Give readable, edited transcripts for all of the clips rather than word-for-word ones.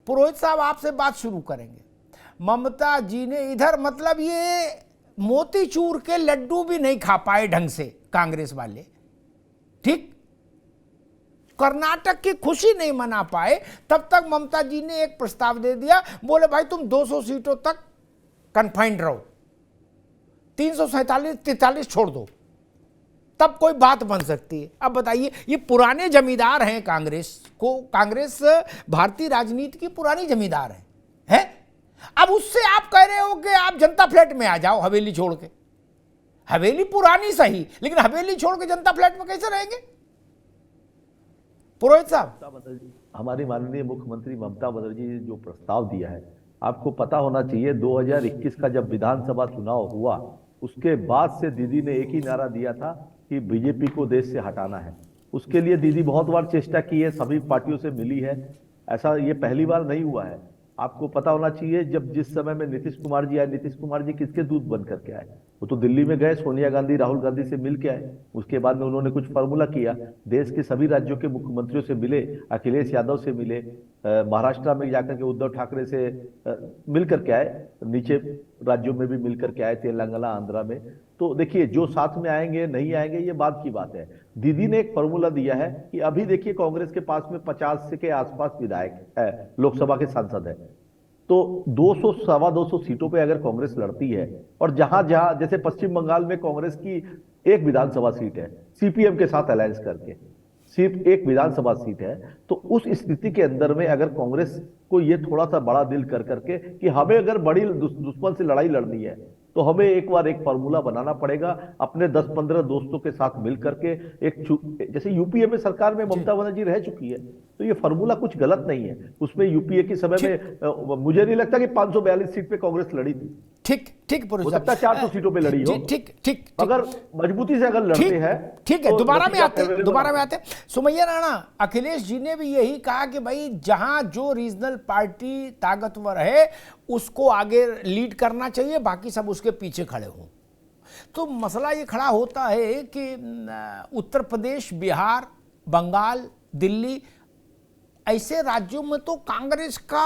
पुरोहित साहब आपसे बात शुरू करेंगे। ममता जी ने इधर मतलब ये मोतीचूर के लड्डू भी नहीं खा पाए ढंग से कांग्रेस वाले, ठीक, कर्नाटक की खुशी नहीं मना पाए, तब तक ममता जी ने एक प्रस्ताव दे दिया, बोले भाई तुम 200 सीटों तक कन्फाइंड रहो, 347-43 छोड़ दो, तब कोई बात बन सकती है। अब बताइए, ये पुराने जमींदार हैं कांग्रेस भारतीय राजनीति की पुरानी जमींदार है? अब उससे आप कह रहे हो कि आप जनता फ्लैट में आ जाओ हवेली छोड़ के। हवेली पुरानी सही, लेकिन हवेली छोड़ के जनता फ्लैट में कैसे रहेंगे? पुरोहित साहब, हमारी माननीय मुख्यमंत्री ममता बनर्जी ने जो प्रस्ताव दिया है, आपको पता होना चाहिए 2021 का जब विधानसभा चुनाव हुआ, उसके बाद से दीदी ने एक ही नारा दिया था कि बीजेपी को देश से हटाना है। उसके लिए दीदी बहुत बार चेष्टा की है, सभी पार्टियों से मिली है, ऐसा ये पहली बार नहीं हुआ है। आपको पता होना चाहिए जब जिस समय में नीतीश कुमार जी आए, नीतीश कुमार जी किसके दूत बन करके आए? वो तो दिल्ली में गए, सोनिया गांधी राहुल गांधी से मिल के आए। उसके बाद में उन्होंने कुछ फार्मूला किया, देश के सभी राज्यों के मुख्यमंत्रियों से मिले, अखिलेश यादव से मिले, महाराष्ट्र में जाकर के उद्धव ठाकरे से मिल करके आए, नीचे राज्यों में भी मिल करके आए, तेलंगाना आंध्रा में। तो देखिए, जो साथ में आएंगे नहीं आएंगे ये बात की बात है। दीदी ने एक फॉर्मूला दिया है कि अभी देखिए कांग्रेस के पास में 50 के आसपास विधायक है, लोकसभा के सांसद है, तो 200 सवा 200 सीटों पे अगर कांग्रेस लड़ती है, और जहां जहां जैसे पश्चिम बंगाल में कांग्रेस की एक विधानसभा सीट है सीपीएम के साथ अलायंस करके, सिर्फ एक विधानसभा सीट है, तो उस स्थिति के अंदर में अगर कांग्रेस को ये थोड़ा सा बड़ा दिल कर करके कि हमें अगर बड़ी दुश्मन से लड़ाई लड़नी है, तो हमें एक बार एक फॉर्मूला बनाना पड़ेगा, अपने 10-15 दोस्तों के साथ मिल करके जैसे यूपीए में सरकार में ममता बनर्जी रह चुकी है, तो ये फॉर्मूला कुछ गलत नहीं है। उसमें यूपीए के समय में मुझे नहीं लगता कि 542 सीट पे कांग्रेस लड़ी थी। ठीक हो सकता है 400 सीटों पे लड़ी हो। ठीक, अगर मजबूती से अगर लड़ते हैं, ठीक है, दोबारा में आते सुमैया राणा, अखिलेश जी ने भी यही कहा कि भाई जहां जो रीजनल पार्टी ताकतवर है उसको आगे लीड करना चाहिए, बाकी सब उसके पीछे खड़े हों। तो मसला ये खड़ा होता है कि उत्तर प्रदेश, बिहार, बंगाल, दिल्ली, ऐसे राज्यों में तो कांग्रेस का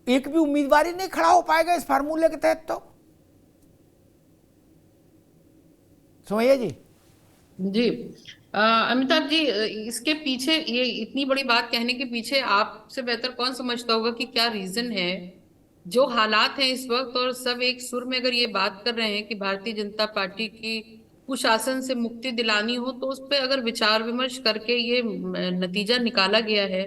एक भी उम्मीदवार ही नहीं खड़ा हो पाएगा इस फार्मूले के तहत। तो सुमैया जी। जी अमिताभ जी, इसके पीछे ये इतनी बड़ी बात कहने के पीछे आपसे बेहतर कौन समझता होगा कि क्या रीजन है? जो हालात हैं इस वक्त, और सब एक सुर में अगर ये बात कर रहे हैं कि भारतीय जनता पार्टी की कुशासन से मुक्ति दिलानी हो, तो उस पर अगर विचार विमर्श करके ये नतीजा निकाला गया है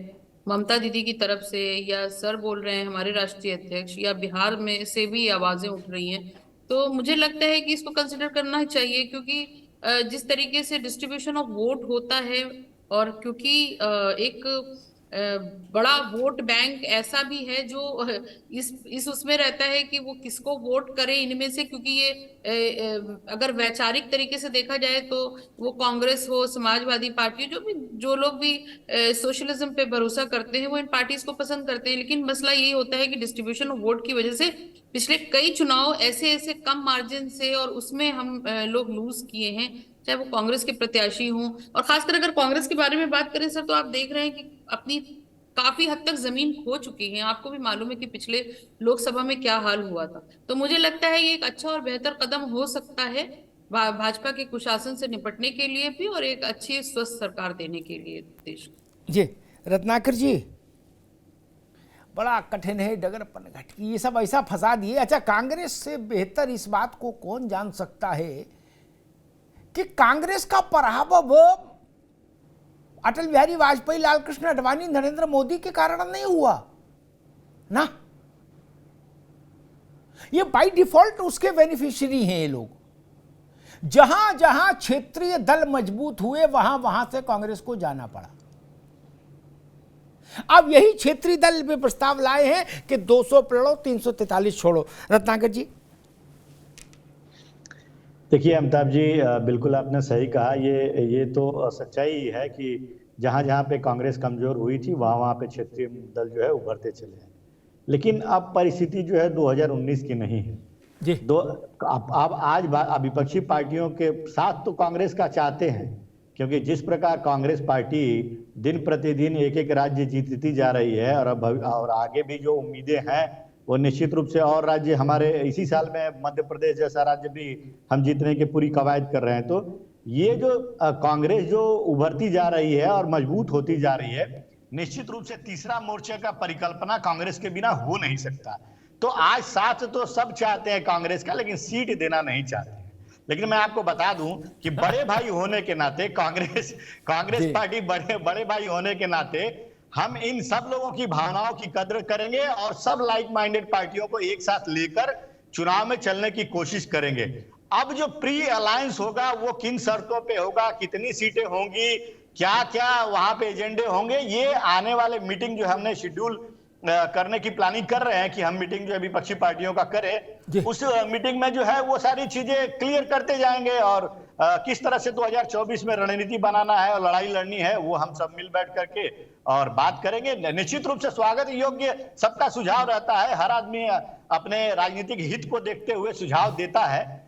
ममता दीदी की तरफ से, या सर बोल रहे हैं हमारे राष्ट्रीय अध्यक्ष, या बिहार में से भी आवाजें उठ रही हैं, तो मुझे लगता है कि इसको कंसिडर करना चाहिए। क्योंकि जिस तरीके से डिस्ट्रीब्यूशन ऑफ वोट होता है, और क्योंकि एक बड़ा वोट बैंक ऐसा भी है जो इस उसमें रहता है कि वो किसको वोट करे इनमें से, क्योंकि ये अगर वैचारिक तरीके से देखा जाए तो वो कांग्रेस हो, समाजवादी पार्टी, जो लोग भी सोशलिज्म पे भरोसा करते हैं वो इन पार्टीज को पसंद करते हैं। लेकिन मसला यही होता है कि डिस्ट्रीब्यूशन ऑफ वोट की वजह से पिछले कई चुनाव ऐसे कम मार्जिन से, और उसमें हम लोग लूज किए हैं, चाहे वो कांग्रेस के प्रत्याशी हों। और खासकर अगर कांग्रेस के बारे में बात करें सर, तो आप देख रहे हैं कि अपनी काफी हद तक जमीन खो चुकी है। आपको भी मालूम है कि पिछले लोकसभा में क्या हाल हुआ था। तो मुझे लगता है ये एक अच्छा और बेहतर कदम हो सकता है भाजपा के कुशासन से निपटने के लिए भी, और एक अच्छी स्वस्थ सरकार देने के लिए देश को। जी रत्नाकर जी, बड़ा कठिन है, डगर पनघट की ये सब ऐसा फंसा दिए। अच्छा, कांग्रेस से बेहतर इस बात को कौन जान सकता है कि कांग्रेस का पराभव अटल बिहारी वाजपेयी, लाल कृष्ण आडवाणी, नरेंद्र मोदी के कारण नहीं हुआ ना। ये बाय डिफॉल्ट उसके बेनिफिशियरी हैं ये लोग। जहां जहां क्षेत्रीय दल मजबूत हुए वहां वहां से कांग्रेस को जाना पड़ा। अब यही क्षेत्रीय दल में प्रस्ताव लाए हैं कि 200 लड़ो, 343 छोड़ो। रत्नाकर जी। देखिए अमिताभ जी, बिल्कुल आपने सही कहा। ये तो सच्चाई है कि जहां जहां पे कांग्रेस कमजोर हुई थी वहां वहां पे क्षेत्रीय दल जो है उभरते चले हैं। लेकिन अब परिस्थिति जो है 2019 की नहीं है जी। अब आज विपक्षी पार्टियों के साथ तो कांग्रेस का चाहते हैं क्योंकि जिस प्रकार कांग्रेस पार्टी दिन प्रतिदिन एक एक राज्य जीतती जा रही है और आगे भी जो उम्मीदें हैं वो निश्चित रूप से और राज्य हमारे इसी साल में मध्य प्रदेश जैसा राज्य भी हम जीतने की पूरी कवायद कर रहे हैं। तो ये जो कांग्रेस जो उभरती जा रही है और मजबूत होती जा रही है, निश्चित रूप से तीसरा मोर्चे का परिकल्पना कांग्रेस के बिना हो नहीं सकता। तो आज साथ तो सब चाहते हैं कांग्रेस का, लेकिन सीट देना नहीं चाहते। लेकिन मैं आपको बता दूं कि बड़े भाई होने के नाते कांग्रेस पार्टी बड़े भाई होने के नाते हम इन सब लोगों की भावनाओं की कद्र करेंगे और सब लाइक माइंडेड पार्टियों को एक साथ लेकर चुनाव में चलने की कोशिश करेंगे। अब जो प्री अलायंस होगा वो किन शर्तों पे होगा, कितनी सीटें होंगी, क्या क्या वहां पे एजेंडे होंगे, ये आने वाले मीटिंग जो हमने शेड्यूल करने की प्लानिंग कर रहे हैं कि हम मीटिंग जो है विपक्षी पार्टियों का करें, उस मीटिंग में जो है वो सारी चीजें क्लियर करते जाएंगे और किस तरह से 2024 में रणनीति बनाना है और लड़ाई लड़नी है वो हम सब मिल बैठ करके और बात करेंगे। निश्चित रूप से स्वागत योग्य सबका सुझाव रहता है, हर आदमी अपने राजनीतिक हित को देखते हुए सुझाव देता है,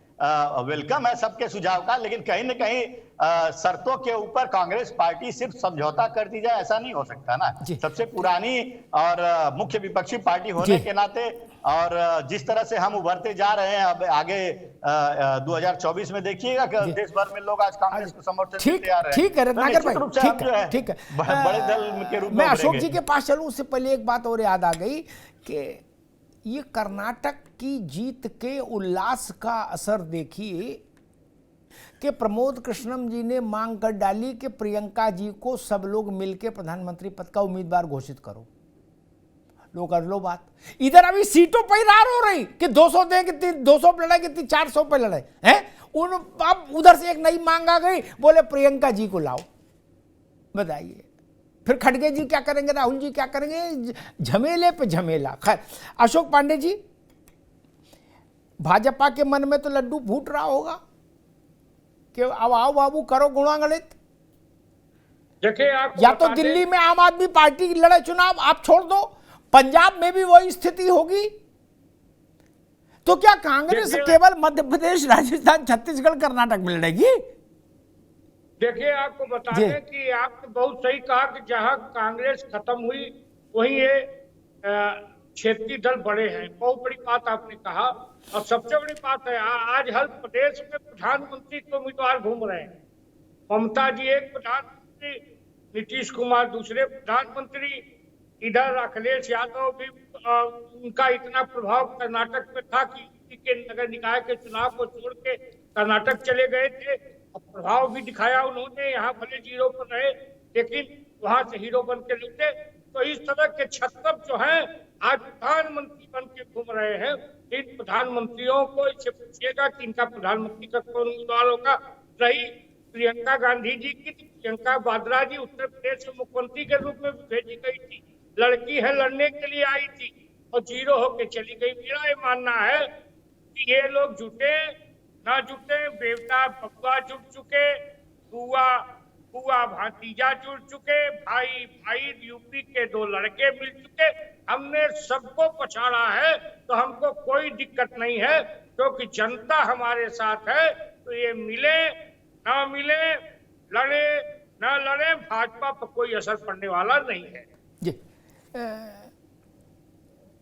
वेलकम है सबके सुझाव का। लेकिन कहीं न कहीं शर्तों के ऊपर कांग्रेस पार्टी सिर्फ समझौता करती जाए ऐसा नहीं हो सकता ना। सबसे पुरानी और मुख्य विपक्षी पार्टी होने के नाते और जिस तरह से हम उभरते जा रहे हैं, अब आगे 2024 में देखिएगा कि देश भर में लोग आज कांग्रेस को समर्थन देते आ रहे हैं। ठीक है रत्नाकर भाई, ठीक है बड़े दल के रूप में मैं अशोक जी के पास चलूं उससे पहले एक बात और याद आ गई कि ये कर्नाटक की जीत के उल्लास का असर देखिए कि प्रमोद कृष्णम जी ने मांग कर डाली कि प्रियंका जी को सब लोग मिलकर प्रधानमंत्री पद का उम्मीदवार घोषित करो। लो कर लो बात। इधर अभी सीटों पर रार हो रही कि 200 दे कितनी, 200 पे लड़ाई कितनी, 400 पे लड़ाई है। अब उधर से एक नई मांग आ गई, बोले प्रियंका जी को लाओ। बताइए फिर खड़गे जी क्या करेंगे, राहुल जी क्या करेंगे, झमेले पे झमेला। खैर अशोक पांडे जी, भाजपा के मन में तो लड्डू फूट रहा होगा कि अब आओ बाबू करो गुणागणित। देखिए या तो दिल्ली में आम आदमी पार्टी की लड़े चुनाव, आप छोड़ दो, पंजाब में भी वही स्थिति होगी। तो क्या कांग्रेस केवल मध्य प्रदेश, राजस्थान, छत्तीसगढ़, कर्नाटक में लड़ेगी? देखिए आपको बता दें कि आपने बहुत सही कहा कि जहां कांग्रेस खत्म हुई वहीं ये क्षेत्रीय दल बड़े हैं। बहुत बड़ी बात आपने कहा। और सबसे बड़ी बात है आज हर प्रदेश में प्रधानमंत्री के उम्मीदवार घूम रहे हैं। ममता जी एक प्रधानमंत्री, नीतीश कुमार दूसरे प्रधानमंत्री, इधर अखिलेश यादव भी उनका इतना प्रभाव कर्नाटक में था कि के नगर निकाय के चुनाव को छोड़ के कर्नाटक चले गए थे और प्रभाव भी दिखाया उन्होंने। यहाँ भले जीरो पर रहे लेकिन वहां से हीरो बन के लौटे। तो इस तरह के छत्तर जो हैं आज प्रधानमंत्री बन के घूम रहे हैं। इन प्रधानमंत्रियों को इससे पूछिएगा कि इनका प्रधानमंत्री का कौन उम्मीदवार होगा। रही प्रियंका गांधी जी की, प्रियंका वाड्रा जी उत्तर प्रदेश में मुख्यमंत्री के रूप में भेजी गई थी। लड़की है, लड़ने के लिए आई थी और जीरो होके चली गई। मेरा ये मानना है कि ये लोग जुटे ना जुटे, बेवता बबुआ जुट चुके, बुआ भातीजा जुड़ चुके, भाई भाई यूपी के 2 लड़के मिल चुके। हमने सबको पछाड़ा है तो हमको कोई दिक्कत नहीं है क्योंकि जनता हमारे साथ है। तो ये मिले ना मिले, लड़े ना लड़े, भाजपा पर कोई असर पड़ने वाला नहीं है। जी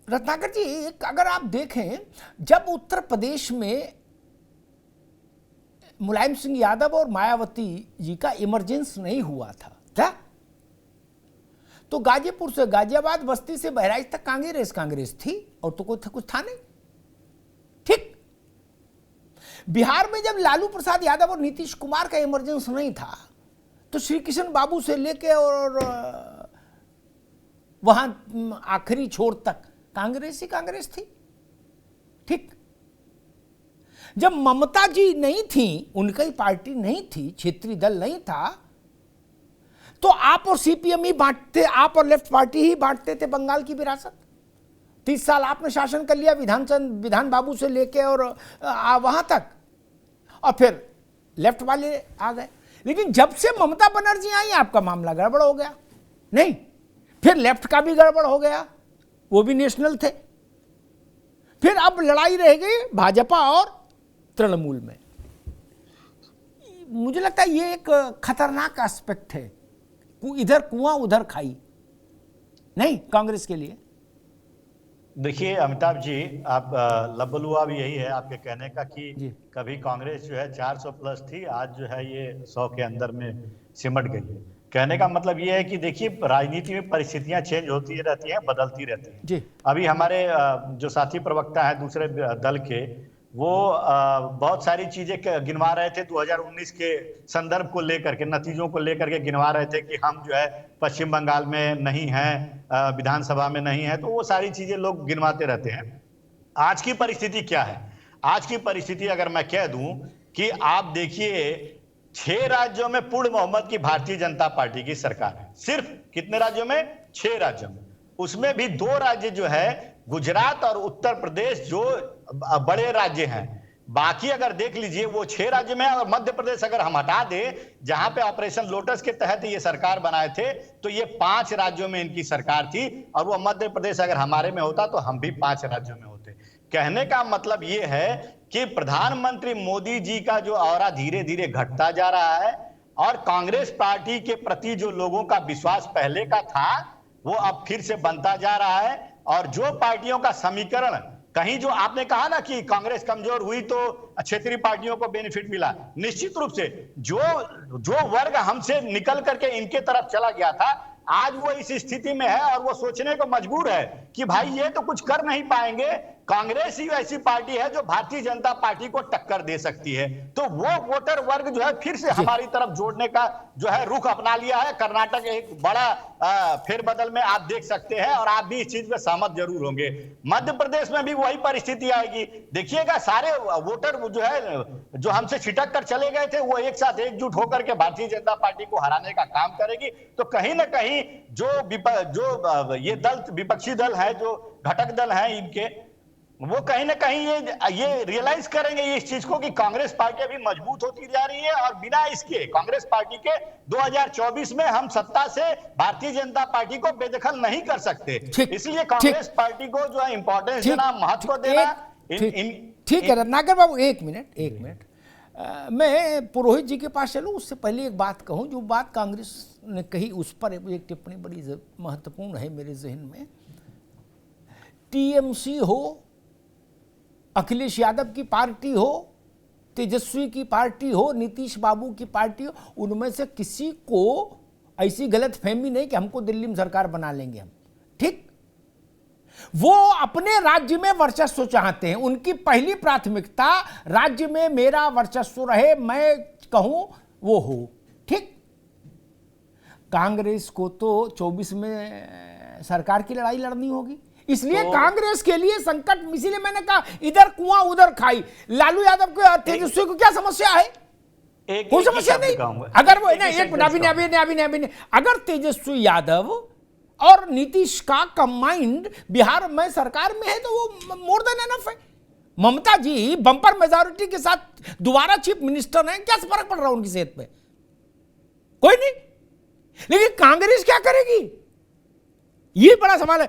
रत्नाकर जी, अगर आप देखें जब उत्तर प्रदेश में मुलायम सिंह यादव और मायावती जी का इमरजेंस नहीं हुआ था क्या, तो गाजीपुर से गाजियाबाद, बस्ती से बहराइच तक कांग्रेस थी और तो कुछ था नहीं। ठीक, बिहार में जब लालू प्रसाद यादव और नीतीश कुमार का इमरजेंस नहीं था तो श्री किशन बाबू से लेके और वहां आखिरी छोर तक कांग्रेस ही कांग्रेस थी। ठीक, जब ममता जी नहीं थी, उनकी पार्टी नहीं थी, क्षेत्रीय दल नहीं था, तो आप और सीपीएम ही बांटते, आप और लेफ्ट पार्टी ही बांटते थे बंगाल की विरासत। 30 साल आपने शासन कर लिया, विधान बाबू से लेके और वहां तक, और फिर लेफ्ट वाले आ गए। लेकिन जब से ममता बनर्जी आई आपका मामला गड़बड़ हो गया। नहीं, फिर लेफ्ट का भी गड़बड़ हो गया, वो भी नेशनल थे। फिर अब लड़ाई रह गई भाजपा और तृणमूल में। मुझे लगता है ये एक खतरनाक एस्पेक्ट है, इधर कुआं उधर खाई नहीं कांग्रेस के लिए। देखिए अमिताभ जी, आप लबलुआ भी यही है आपके कहने का जी। कि कभी कांग्रेस जो है 400 प्लस थी, आज जो है ये 100 के अंदर में सिमट गई है। कहने का मतलब ये है कि देखिए राजनीति में परिस्थितियां चेंज होती रहती हैं, बदलती रहती हैं। जी। अभी हमारे जो साथी प्रवक्ता हैं दूसरे दल के, वो बहुत सारी चीजें गिनवा रहे थे 2019 के संदर्भ को लेकर के, नतीजों को लेकर के गिनवा रहे थे कि हम जो है पश्चिम बंगाल में नहीं हैं, विधानसभा में नहीं है, तो वो सारी चीजें लोग गिनवाते रहते हैं। आज की परिस्थिति क्या है? आज की परिस्थिति अगर मैं कह दूं कि आप देखिए 6 राज्यों में पूर्ण बहुमत की भारतीय जनता पार्टी की सरकार है। सिर्फ कितने राज्यों में? 6 राज्यों में। उसमें भी 2 राज्य जो है गुजरात और उत्तर प्रदेश जो बड़े राज्य हैं। बाकी अगर देख लीजिए वो 6 राज्य में, और मध्य प्रदेश अगर हम हटा दें जहां पे ऑपरेशन लोटस के तहत ये सरकार बनाए थे, तो ये 5 राज्यों में इनकी सरकार थी, और वो मध्य प्रदेश अगर हमारे में होता तो हम भी 5 राज्यों में होते। कहने का मतलब ये है कि प्रधानमंत्री मोदी जी का जो ऑरा धीरे धीरे घटता जा रहा है, और कांग्रेस पार्टी के प्रति जो लोगों का विश्वास पहले का था वो अब फिर से बनता जा रहा है। और जो पार्टियों का समीकरण, कहीं जो आपने कहा ना कि कांग्रेस कमजोर हुई तो क्षेत्रीय पार्टियों को बेनिफिट मिला, निश्चित रूप से जो वर्ग हमसे निकल करके इनके तरफ चला गया था, आज वो इस स्थिति में है और वो सोचने को मजबूर है कि भाई ये तो कुछ कर नहीं पाएंगे, कांग्रेस ही ऐसी पार्टी है जो भारतीय जनता पार्टी को टक्कर दे सकती है। तो वो वोटर वर्ग जो है फिर से हमारी तरफ जोड़ने का जो है रुख अपना लिया है। कर्नाटक एक बड़ा फेरबदल में आप देख सकते हैं, और आप भी इस चीज में सहमत जरूर होंगे। मध्य प्रदेश में भी वही परिस्थिति आएगी। देखिएगा सारे वोटर जो है जो हमसे छिटक कर चले गए थे, वो एक साथ एकजुट होकर के भारतीय जनता पार्टी को हराने का काम करेगी। तो कहीं ना कहीं जो ये दल, विपक्षी दल है, जो घटक दल है इनके, वो कहीं ना कहीं ये रियलाइज करेंगे इस चीज को कि कांग्रेस पार्टी अभी मजबूत होती जा रही है, और बिना इसके कांग्रेस पार्टी के 2024 में हम सत्ता से भारतीय जनता पार्टी को बेदखल नहीं कर सकते। इसलिए कांग्रेस पार्टी को जो है इंपॉर्टेंस देना, महत्व देना। ठीक है रत्नाकर बाबू, एक मिनट मैं पुरोहित जी के पास चलूं, उससे पहले एक बात कहूं। जो बात कांग्रेस ने कही उस पर एक टिप्पणी बड़ी महत्वपूर्ण है मेरे जहन में। टीएमसी हो, अखिलेश यादव की पार्टी हो, तेजस्वी की पार्टी हो, नीतीश बाबू की पार्टी हो, उनमें से किसी को ऐसी गलतफहमी नहीं कि हमको दिल्ली में सरकार बना लेंगे हम। ठीक, वो अपने राज्य में वर्चस्व चाहते हैं। उनकी पहली प्राथमिकता राज्य में मेरा वर्चस्व रहे, मैं कहूं वो हो। ठीक, कांग्रेस को तो 24 में सरकार की लड़ाई लड़नी होगी, इसलिए कांग्रेस के लिए संकट। इसीलिए मैंने कहा इधर कुआं उधर खाई। लालू यादव को, तेजस्वी को क्या समस्या है? कोई समस्या नहीं। अगर वो एक अगर तेजस्वी यादव और नीतीश का कंबाइंड बिहार में सरकार में है तो वो मोर देन एनफ है। ममता जी बम्पर मेजॉरिटी के साथ दोबारा चीफ मिनिस्टर हैं, क्या फर्क पड़ रहा है उनकी सेहत पे? कोई नहीं। लेकिन कांग्रेस क्या करेगी, ये बड़ा सवाल है।